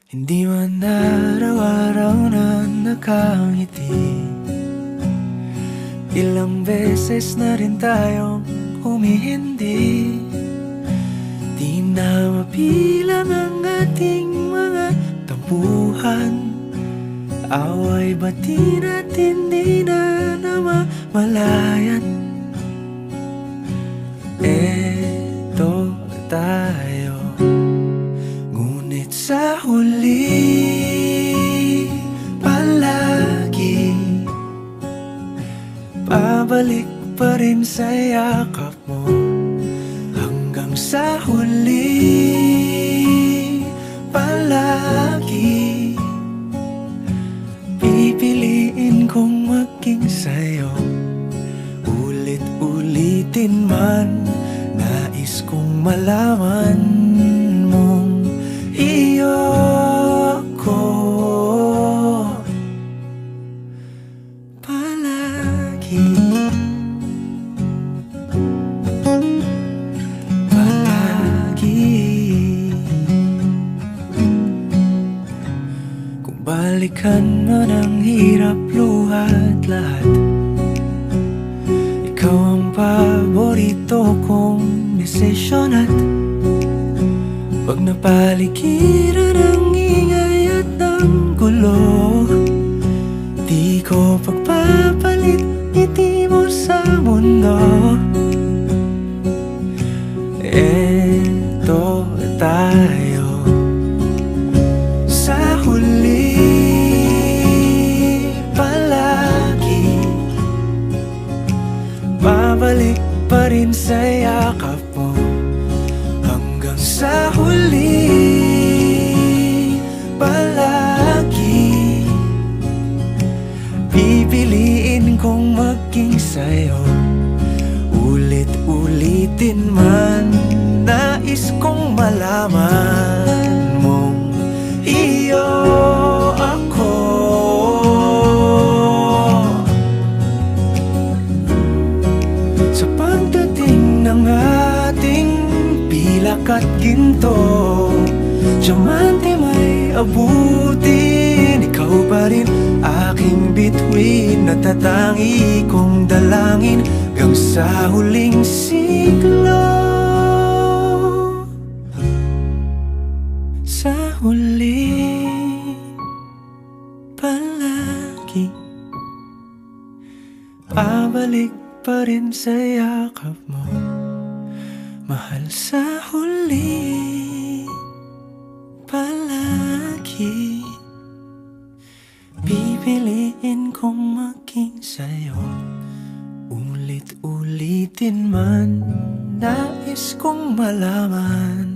Hindi man araw-araw na nakangiti. Ilang beses na rin tayong humihindi. Di na mapilang ang ating mga tampuhan. Away bati natin di na namamalayan. Eto tayo, ngunit sa huli palagi pabalik pa rin sa yakap mo. Hanggang sa huli palagi pipiliin kong maging sa'yo. Ulit-ulitin man, nais kong malaman mong iyo ako palagi. Kung balikan man ang hirap, luhat lahat, ikaw ang paborito kong desisyon. At pag napaligiran ang ingay at ang gulo, di ko pagpapalit ngiti mo sa mundo. Eto tayo sa huli palagi, babalik pa rin sa yakap mo. Hanggang sa huli palagi pipiliin kong maging sa'yo. Ulit-ulitin man, nais kong malaman mong iyo ako. Sa pagdating ng ating pilak at ginto, diamante may abutin, ikaw pa rin aking bituin. Natatangi kong dalangin hanggang sa huling siglo. Sa huli palagi pabalik pa rin sa yakap mo, mahal. Sa huli palagi pipiliin kong maging sa'yo. Ulit-ulitin man, nais kong malaman